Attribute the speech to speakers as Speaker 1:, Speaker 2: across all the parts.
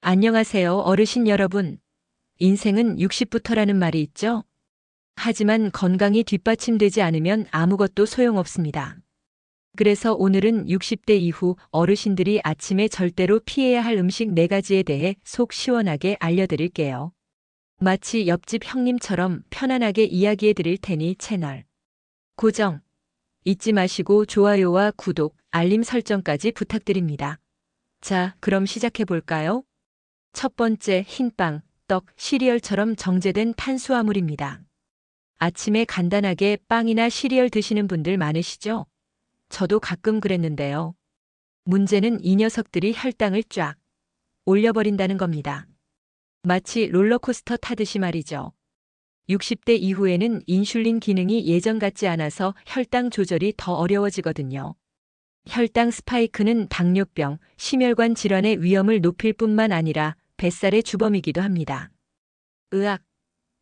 Speaker 1: 안녕하세요, 어르신 여러분. 인생은 60부터라는 말이 있죠? 하지만 건강이 뒷받침되지 않으면 아무것도 소용없습니다. 그래서 오늘은 60대 이후 어르신들이 아침에 절대로 피해야 할 음식 4가지에 대해 속 시원하게 알려드릴게요. 마치 옆집 형님처럼 편안하게 이야기해 드릴 테니 채널 고정 잊지 마시고 좋아요와 구독, 알림 설정까지 부탁드립니다. 자, 그럼 시작해 볼까요? 첫 번째, 흰빵, 떡, 시리얼처럼 정제된 탄수화물입니다. 아침에 간단하게 빵이나 시리얼 드시는 분들 많으시죠? 저도 가끔 그랬는데요. 문제는 이 녀석들이 혈당을 쫙 올려버린다는 겁니다. 마치 롤러코스터 타듯이 말이죠. 60대 이후에는 인슐린 기능이 예전 같지 않아서 혈당 조절이 더 어려워지거든요. 혈당 스파이크는 당뇨병, 심혈관 질환의 위험을 높일 뿐만 아니라 뱃살의 주범이기도 합니다. 으악,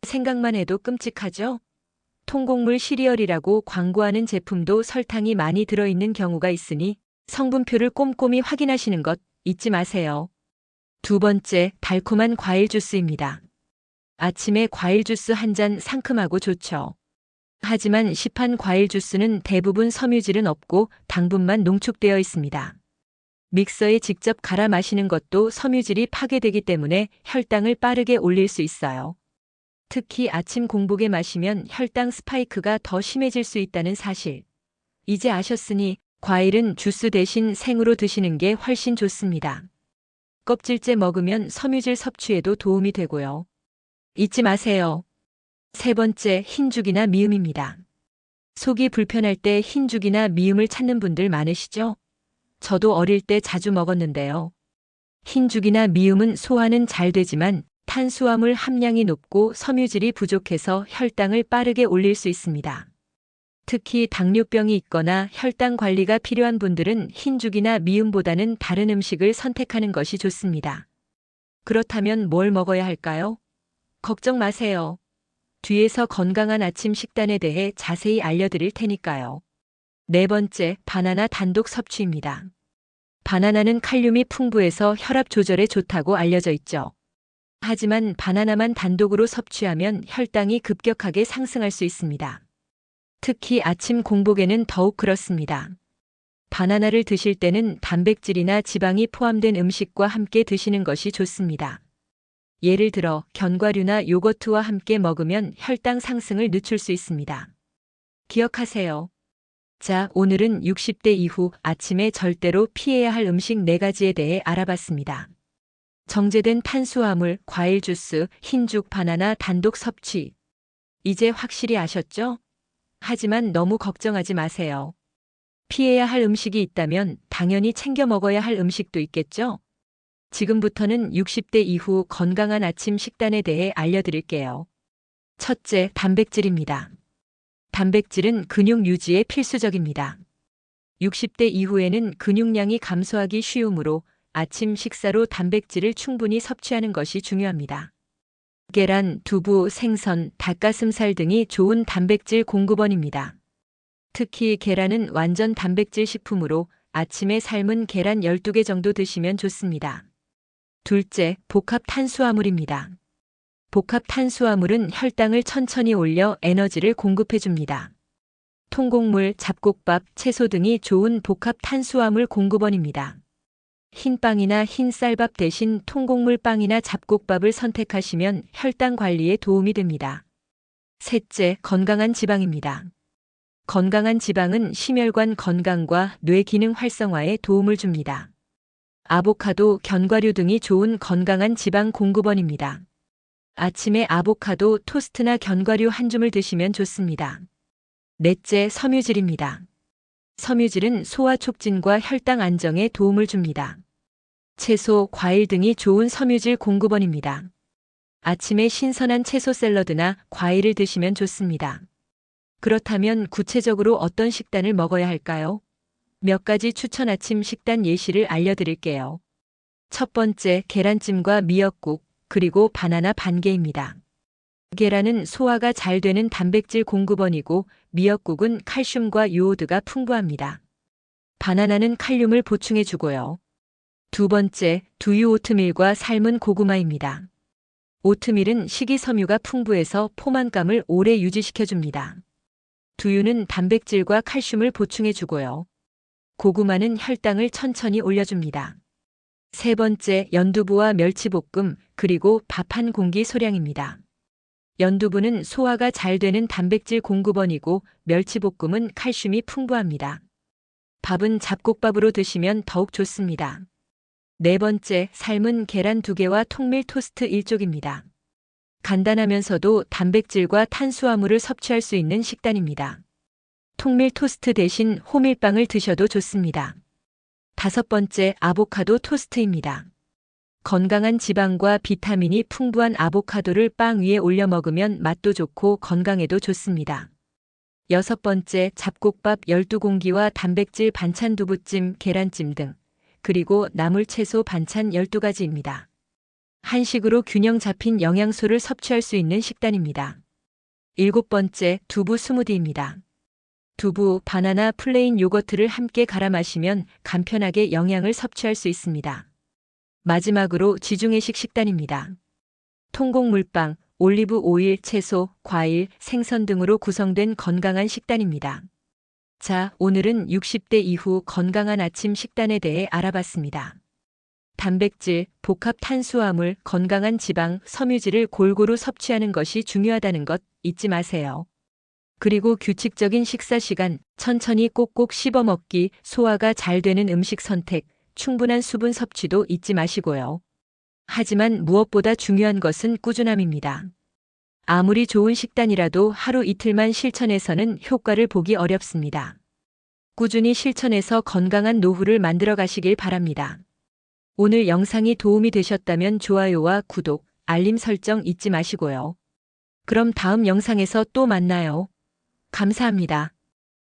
Speaker 1: 생각만 해도 끔찍하죠? 통곡물 시리얼이라고 광고하는 제품도 설탕이 많이 들어있는 경우가 있으니 성분표를 꼼꼼히 확인하시는 것 잊지 마세요. 두 번째, 달콤한 과일 주스입니다. 아침에 과일 주스 한 잔 상큼하고 좋죠. 하지만 시판 과일 주스는 대부분 섬유질은 없고 당분만 농축되어 있습니다. 믹서에 직접 갈아 마시는 것도 섬유질이 파괴되기 때문에 혈당을 빠르게 올릴 수 있어요. 특히 아침 공복에 마시면 혈당 스파이크가 더 심해질 수 있다는 사실. 이제 아셨으니 과일은 주스 대신 생으로 드시는 게 훨씬 좋습니다. 껍질째 먹으면 섬유질 섭취에도 도움이 되고요. 잊지 마세요. 세 번째, 흰죽이나 미음입니다. 속이 불편할 때 흰죽이나 미음을 찾는 분들 많으시죠? 저도 어릴 때 자주 먹었는데요. 흰죽이나 미음은 소화는 잘 되지만 탄수화물 함량이 높고 섬유질이 부족해서 혈당을 빠르게 올릴 수 있습니다. 특히 당뇨병이 있거나 혈당 관리가 필요한 분들은 흰죽이나 미음보다는 다른 음식을 선택하는 것이 좋습니다. 그렇다면 뭘 먹어야 할까요? 걱정 마세요. 뒤에서 건강한 아침 식단에 대해 자세히 알려드릴 테니까요. 네 번째, 바나나 단독 섭취입니다. 바나나는 칼륨이 풍부해서 혈압 조절에 좋다고 알려져 있죠. 하지만 바나나만 단독으로 섭취하면 혈당이 급격하게 상승할 수 있습니다. 특히 아침 공복에는 더욱 그렇습니다. 바나나를 드실 때는 단백질이나 지방이 포함된 음식과 함께 드시는 것이 좋습니다. 예를 들어 견과류나 요거트와 함께 먹으면 혈당 상승을 늦출 수 있습니다. 기억하세요. 자, 오늘은 60대 이후 아침에 절대로 피해야 할 음식 4가지에 대해 알아봤습니다. 정제된 탄수화물, 과일 주스, 흰죽, 바나나 단독 섭취. 이제 확실히 아셨죠? 하지만 너무 걱정하지 마세요. 피해야 할 음식이 있다면 당연히 챙겨 먹어야 할 음식도 있겠죠? 지금부터는 60대 이후 건강한 아침 식단에 대해 알려드릴게요. 첫째, 단백질입니다. 단백질은 근육 유지에 필수적입니다. 60대 이후에는 근육량이 감소하기 쉬우므로 아침 식사로 단백질을 충분히 섭취하는 것이 중요합니다. 계란, 두부, 생선, 닭가슴살 등이 좋은 단백질 공급원입니다. 특히 계란은 완전 단백질 식품으로 아침에 삶은 계란 12개 정도 드시면 좋습니다. 둘째, 복합 탄수화물입니다. 복합 탄수화물은 혈당을 천천히 올려 에너지를 공급해 줍니다. 통곡물, 잡곡밥, 채소 등이 좋은 복합 탄수화물 공급원입니다. 흰빵이나 흰쌀밥 대신 통곡물 빵이나 잡곡밥을 선택하시면 혈당 관리에 도움이 됩니다. 셋째, 건강한 지방입니다. 건강한 지방은 심혈관 건강과 뇌 기능 활성화에 도움을 줍니다. 아보카도, 견과류 등이 좋은 건강한 지방 공급원입니다. 아침에 아보카도, 토스트나 견과류 한 줌을 드시면 좋습니다. 넷째, 섬유질입니다. 섬유질은 소화 촉진과 혈당 안정에 도움을 줍니다. 채소, 과일 등이 좋은 섬유질 공급원입니다. 아침에 신선한 채소 샐러드나 과일을 드시면 좋습니다. 그렇다면 구체적으로 어떤 식단을 먹어야 할까요? 몇 가지 추천 아침 식단 예시를 알려드릴게요. 첫 번째, 계란찜과 미역국, 그리고 바나나 반 개입니다. 계란은 소화가 잘 되는 단백질 공급원이고 미역국은 칼슘과 요오드가 풍부합니다. 바나나는 칼륨을 보충해 주고요. 두 번째, 두유 오트밀과 삶은 고구마입니다. 오트밀은 식이섬유가 풍부해서 포만감을 오래 유지시켜줍니다. 두유는 단백질과 칼슘을 보충해주고요. 고구마는 혈당을 천천히 올려줍니다. 세 번째, 연두부와 멸치볶음, 그리고 밥 한 공기 소량입니다. 연두부는 소화가 잘 되는 단백질 공급원이고 멸치볶음은 칼슘이 풍부합니다. 밥은 잡곡밥으로 드시면 더욱 좋습니다. 네 번째, 삶은 계란 2개와 통밀 토스트 1쪽입니다. 간단하면서도 단백질과 탄수화물을 섭취할 수 있는 식단입니다. 통밀 토스트 대신 호밀빵을 드셔도 좋습니다. 다섯 번째, 아보카도 토스트입니다. 건강한 지방과 비타민이 풍부한 아보카도를 빵 위에 올려 먹으면 맛도 좋고 건강에도 좋습니다. 여섯 번째, 잡곡밥 12공기와 단백질 반찬 두부찜, 계란찜 등, 그리고 나물 채소 반찬 12가지입니다. 한식으로 균형 잡힌 영양소를 섭취할 수 있는 식단입니다. 일곱 번째, 두부 스무디입니다. 두부, 바나나, 플레인 요거트를 함께 갈아 마시면 간편하게 영양을 섭취할 수 있습니다. 마지막으로 지중해식 식단입니다. 통곡물빵, 올리브 오일, 채소, 과일, 생선 등으로 구성된 건강한 식단입니다. 자, 오늘은 60대 이후 건강한 아침 식단에 대해 알아봤습니다. 단백질, 복합 탄수화물, 건강한 지방, 섬유질을 골고루 섭취하는 것이 중요하다는 것 잊지 마세요. 그리고 규칙적인 식사 시간, 천천히 꼭꼭 씹어 먹기, 소화가 잘 되는 음식 선택, 충분한 수분 섭취도 잊지 마시고요. 하지만 무엇보다 중요한 것은 꾸준함입니다. 아무리 좋은 식단이라도 하루 이틀만 실천해서는 효과를 보기 어렵습니다. 꾸준히 실천해서 건강한 노후를 만들어 가시길 바랍니다. 오늘 영상이 도움이 되셨다면 좋아요와 구독, 알림 설정 잊지 마시고요. 그럼 다음 영상에서 또 만나요. 감사합니다.